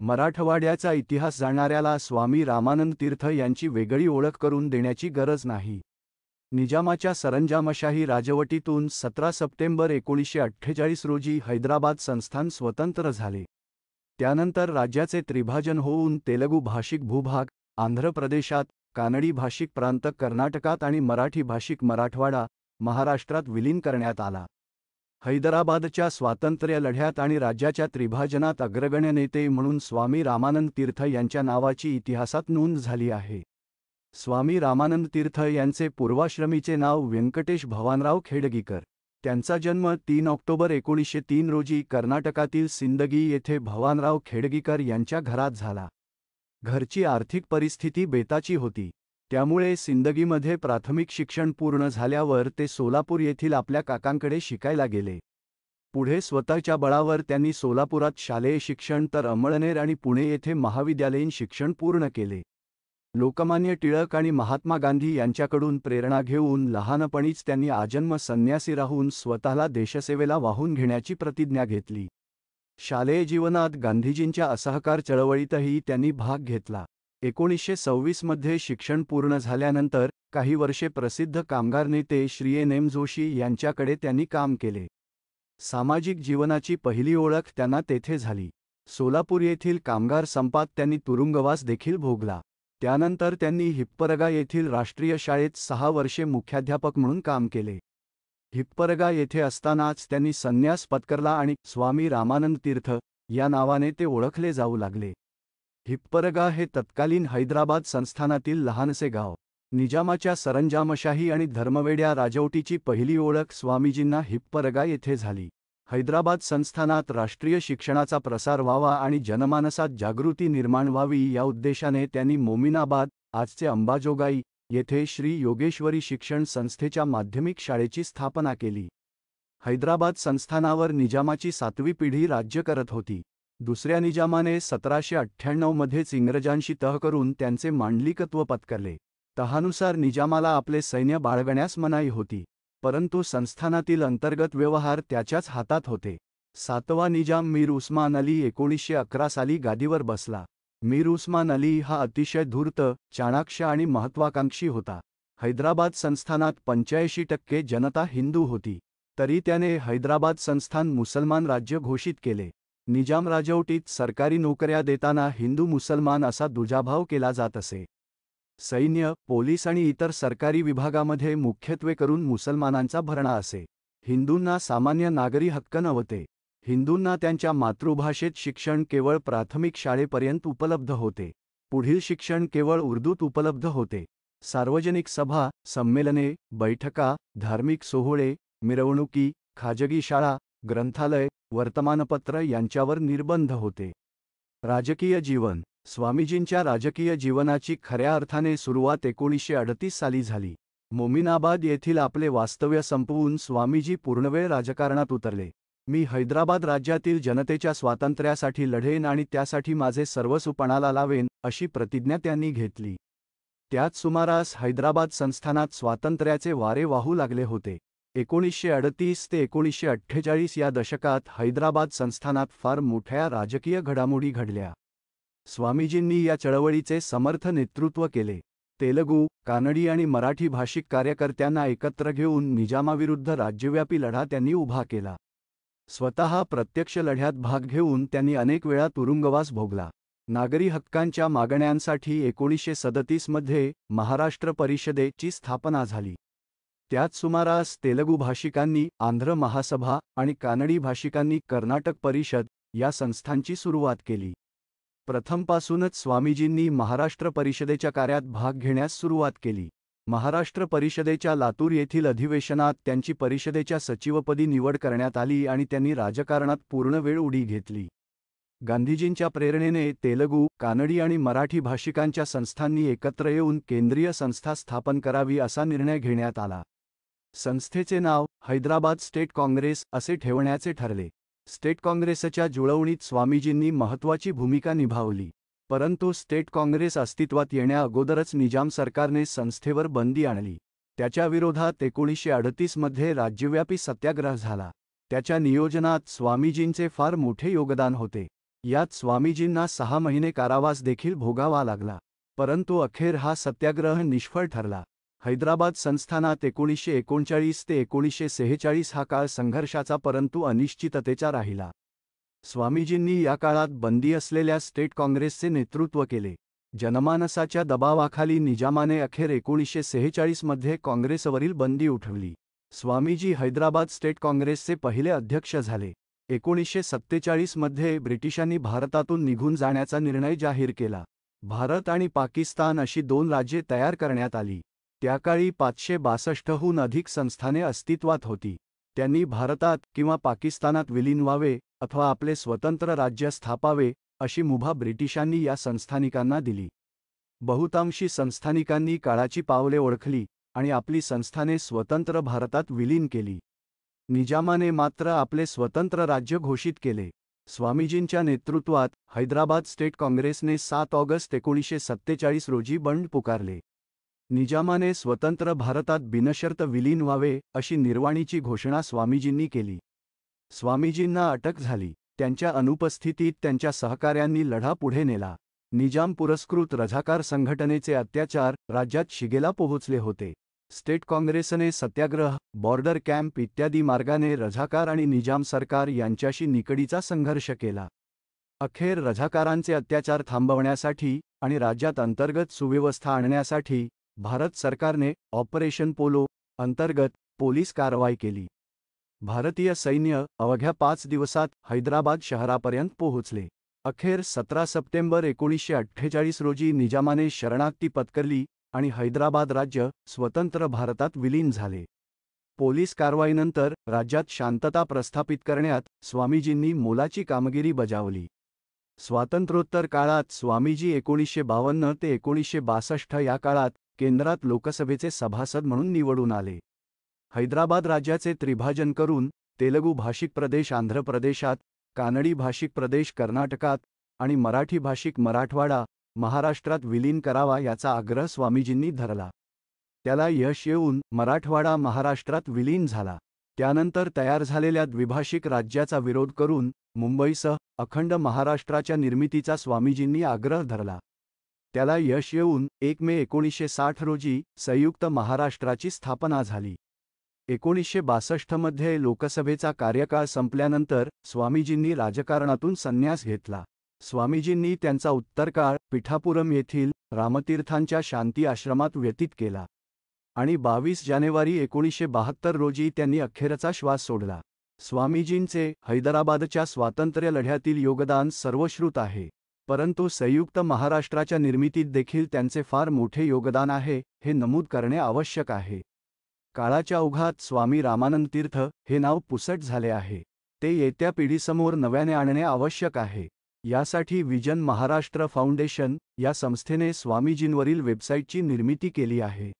मराठवाड्याचा इतिहास जाणणाऱ्याला स्वामी रामानंद तीर्थ यांची वेगळी ओळख करून देण्याची गरज नाही. निजामाच्या सरंजामशाही राजवटीतून 17 सप्टेंबर 1948 रोजी हैदराबाद संस्थान स्वतंत्र झाले. त्यानंतर राज्याचे त्रिभाजन होऊन तेलुगू भाषिक भूभाग आंध्र प्रदेशात, कानडी भाषिक प्रांत कर्नाटकात आणि मराठी भाषिक मराठवाडा, महाराष्ट्रात विलीन करण्यात आला. हैदराबादच्या स्वातंत्र्य लढ्यात आणि राज्याच्या त्रिभाजनात अग्रगण्य नेते म्हणून स्वामी रामानंद तीर्थ यांच्या नावाची इतिहासात नोंद झाली आहे. स्वामी रामानंद तीर्थ यांचे पूर्वाश्रमीचे नाव व्यंकटेश भवानराव खेडगीकर. त्यांचा जन्म 3 ऑक्टोबर 1903 रोजी कर्नाटकातील सिंदगी येथे भवानराव खेडगीकर यांच्या घरात झाला. घरची आर्थिक परिस्थिती बेताची होती. त्यामुळे सिंदगीमध्ये प्राथमिक शिक्षण पूर्ण झाल्यावर ते सोलापूर येथील आपल्या काकांकडे शिकायला गेले. पुढे स्वतःच्या बळावर त्यांनी सोलापुरात शालेय शिक्षण तर अमळनेर आणि पुणे येथे महाविद्यालयीन शिक्षण पूर्ण केले. लोकमान्य टिळक आणि महात्मा गांधी यांच्याकडून प्रेरणा घेऊन लहानपणीच त्यांनी आजन्म संन्यासी राहून स्वतःला देशसेवेला वाहून घेण्याची प्रतिज्ञा घेतली. शालेय जीवनात गांधीजींच्या असहकार चळवळीतही त्यांनी भाग घेतला. 1926 मध्ये शिक्षण पूर्ण झाल्यानंतर काही वर्षे प्रसिद्ध कामगार नेते श्री एन. जोशी यांच्याकडे त्यांनी काम केले. सामाजिक जीवनाची पहिली ओळख त्यांना तेथे झाली. सोलापूर येथील कामगार संपात त्यांनी तुरुंगवास देखील भोगला. त्यानंतर त्यांनी हिप्परगा येथील राष्ट्रीय शाळेत 6 वर्षे मुख्याध्यापक म्हणून काम केले. हिप्परगा येथे असतानाच त्यांनी संन्यास पत्करला आणि स्वामी रामानंद तीर्थ या नावाने ते ओळखले जाऊ लागले. हिप्परगा हे तत्कालीन हैदराबाद संस्थानातील लहानसे गाव. निजामाच्या सरंजामशाही आणि धर्मवेड्या राजवटीची पहिली ओळख स्वामीजींना हिप्परगा येथे झाली. हैदराबाद संस्थानात राष्ट्रीय शिक्षणाचा प्रसार व्हावा आणि जनमानसात जागृती निर्माण व्हावी या उद्देशाने त्यांनी मोमिनाबाद, आजचे अंबाजोगाई, येथे श्री योगेश्वरी शिक्षण संस्थेच्या माध्यमिक शाळेची स्थापना केली. हैदराबाद संस्थानावर निजामाची 7वी पिढी राज्य करत होती. दुसऱ्या निजामाने 1798 मध्येच इंग्रजांशी तह करून त्यांचे मांडलिकत्व पत्करले. तहानुसार निजामाला आपले सैन्य बाळगण्यास मनाई होती, परंतु संस्थानातील अंतर्गत व्यवहार त्याच्याच हातात होते. 7वा निजाम मीर उस्मान अली 1911 साली गादीवर बसला. मीर उस्मान अली हा अतिशय धूर्त, चाणाक्ष आणि महत्त्वाकांक्षी होता. हैदराबाद संस्थानात 85% जनता हिंदू होती, तरी त्याने हैदराबाद संस्थान मुसलमान राज्य घोषित केले. निजाम राजवटीत सरकारी नोकऱ्या देताना हिंदू मुसलमान असा दुजाभाव केला जात असे. सैन्य, पोलीस आणि इतर सरकारी विभागामध्ये मुख्यत्वे करून मुसलमानांचा भरणा असे. हिंदूंना सामान्य नागरी हक्क नव्हते. हिंदूंना त्यांच्या मातृभाषेत शिक्षण केवळ प्राथमिक शाळेपर्यंत उपलब्ध होते. पुढील शिक्षण केवळ उर्दूत उपलब्ध होते. सार्वजनिक सभा, संमेलने, बैठका, धार्मिक सोहळे, मिरवणुकी, खाजगी शाळा, ग्रंथालय, वर्तमानपत्र यांच्यावर निर्बंध होते. राजकीय जीवन. स्वामीजींच्या राजकीय जीवनाची खऱ्या अर्थाने सुरुवात 1938 साली झाली. मोमिनाबाद येथील आपले वास्तव्य संपवून स्वामीजी पूर्णवेळ राजकारणात उतरले. मी हैदराबाद राज्यातील जनतेच्या स्वातंत्र्यासाठी लढेन आणि त्यासाठी माझे सर्वस्व पणाला लावेन, अशी प्रतिज्ञा त्यांनी घेतली. त्याच सुमारास हैदराबाद संस्थानात स्वातंत्र्याचे वारे वाहू लागले होते. 1938 ते 1948 या दशकात हैदराबाद संस्थानात फार मोठ्या राजकीय घडामोडी घडल्या. स्वामीजींनी या चळवळीचे समर्थ नेतृत्व केले. तेलुगू, कानडी आणि मराठी भाषिक कार्यकर्त्यांना एकत्र घेऊन निजामाविरुद्ध राज्यव्यापी लढा त्यांनी उभा केला. स्वतः प्रत्यक्ष लढ्यात भाग घेऊन त्यांनी अनेक वेळा तुरुंगवास भोगला. नागरी हक्कांच्या मागण्यांसाठी 1937 मध्ये महाराष्ट्र परिषदेची स्थापना झाली. त्याच सुमारास तेलुगू भाषिकांनी आंध्र महासभा आणि कानडी भाषिकांनी कर्नाटक परिषद या संस्थांची सुरुवात केली. प्रथमपासूनच स्वामीजींनी महाराष्ट्र परिषदेच्या कार्यात भाग घेण्यास सुरुवात केली. महाराष्ट्र परिषदेच्या लातूर येथील अधिवेशनात त्यांची परिषदेच्या सचिवपदी निवड करण्यात आली आणि त्यांनी राजकारणात पूर्ण वेळ उडी घेतली. गांधीजींच्या प्रेरणेने तेलुगू, कानडी आणि मराठी भाषिकांच्या संस्थांनी एकत्र येऊन केंद्रीय संस्था स्थापन करावी असा निर्णय घेण्यात आला. संस्थेचे नाव हैदराबाद स्टेट काँग्रेस असे ठेवण्याचे ठरले. स्टेट काँग्रेसच्या जुळवणीत स्वामीजींनी महत्त्वाची भूमिका निभावली. परंतु स्टेट काँग्रेस अस्तित्वात येण्या अगोदरच निजाम सरकारने संस्थेवर बंदी आणली. त्याच्या विरोधात 1938 मध्ये राज्यव्यापी सत्याग्रह झाला. त्याच्या नियोजनात स्वामीजींचे फार मोठे योगदान होते. यात स्वामीजींना 6 महिने कारावास देखील भोगावा लागला. परंतु अखेर हा सत्याग्रह निष्फळ ठरला. हैदराबाद संस्थानात 1939 ते 1946 हा काळ संघर्षाचा परंतु अनिश्चिततेचा राहिला. स्वामीजींनी या काळात बंदी असलेल्या स्टेट काँग्रेसचे नेतृत्व केले. जनमानसाच्या दबावाखाली निजामाने अखेर 1946 मध्ये काँग्रेसवरील बंदी उठवली. स्वामीजी हैदराबाद स्टेट काँग्रेसचे पहिले अध्यक्ष झाले. 1947 मध्ये ब्रिटिशांनी भारतातून निघून जाण्याचा निर्णय जाहीर केला. भारत आणि पाकिस्तान अशी 2 राज्ये तयार करण्यात आली. त्याकाळी 562हून अधिक संस्थाने अस्तित्वात होती. त्यांनी भारतात किंवा पाकिस्तानात विलीन व्हावे अथवा आपले स्वतंत्र राज्य स्थापावे अशी मुभा ब्रिटिशांनी या संस्थानिकांना दिली. बहुतांशी संस्थानिकांनी काळाची पावले ओळखली आणि आपली संस्थाने स्वतंत्र भारतात विलीन केली. निजामाने मात्र आपले स्वतंत्र राज्य घोषित केले. स्वामीजींच्या नेतृत्वात हैदराबाद स्टेट काँग्रेसने 7 ऑगस्ट 1947 रोजी बंड पुकारले. निजामाने स्वतंत्र भारतात बिनशर्त विलीन व्हावे अशी निर्वाणीची घोषणा स्वामीजींनी केली. स्वामीजींना अटक झाली. त्यांच्या अनुपस्थितीत त्यांच्या सहकाऱ्यांनी लढा पुढे नेला. निजाम पुरस्कृत रझाकार संघटनेचे अत्याचार राज्यात शिगेला पोहोचले होते. स्टेट काँग्रेसने सत्याग्रह, बॉर्डर कॅम्प इत्यादी मार्गाने रझाकार आणि निजाम सरकार यांच्याशी निकडीचा संघर्ष केला. अखेर रझाकारांचे अत्याचार थांबवण्यासाठी आणि राज्यात अंतर्गत सुव्यवस्था आणण्यासाठी भारत सरकारने ऑपरेशन पोलो अंतर्गत पोलीस कारवाई केली. भारतीय सैन्य अवघ्या 5 दिवसात हैदराबाद शहरापर्यंत पोहोचले. अखेर 17 सप्टेंबर 1948 रोजी निजामाने शरणागती पत्करली आणि हैदराबाद राज्य स्वतंत्र भारतात विलीन झाले. पोलीस कारवाईनंतर राज्यात शांतता प्रस्थापित करण्यात स्वामीजींनी मोलाची कामगिरी बजावली. स्वातंत्र्योत्तर काळात स्वामीजी 1952 ते 1962 या काळात केंद्रात लोकसभेचे सभासद म्हणून निवडून आले. हैदराबाद राज्याचे त्रिभाजन करून तेलुगू भाषिक प्रदेश आंध्र प्रदेशात, कानडी भाषिक प्रदेश कर्नाटकात आणि मराठी भाषिक मराठवाडा, महाराष्ट्रात विलीन करावा याचा आग्रह स्वामीजींनी धरला. त्याला यश येऊन मराठवाडा महाराष्ट्रात विलीन झाला. त्यानंतर तयार झालेल्या द्विभाषिक राज्याचा विरोध करून मुंबईसह अखंड महाराष्ट्राच्या निर्मितीचा स्वामीजींनी आग्रह धरला. त्याला यश येऊन 1 मे 1960 रोजी संयुक्त महाराष्ट्राची स्थापना झाली. 1962 मध्ये लोकसभेचा कार्यकाळ संपल्यानंतर स्वामीजींनी राजकारणातून संन्यास घेतला. स्वामीजींनी त्यांचा उत्तरकाळ पिठापुरम येथील रामतीर्थांच्या शांती आश्रमात व्यतीत केला आणि 22 जानेवारी 1972 रोजी त्यांनी अखेरचा श्वास सोडला. स्वामीजींचे हैदराबादच्या स्वातंत्र्य लढ्यातील योगदान सर्वश्रुत आहे, परंतु संयुक्त महाराष्ट्राच्या निर्मितीत देखील त्यांचे फार मोठे योगदान आहे हे नमूद करणे आवश्यक आहे. काळाच्या ओघात स्वामी रामानंद तीर्थ हे नाव पुसट झाले आहे. ते येत्या पिढीसमोर नव्याने आणणे आवश्यक आहे. यासाठी विजन महाराष्ट्र फाउंडेशन या संस्थेने स्वामीजींवरील वेबसाईटची निर्मिती केली आहे.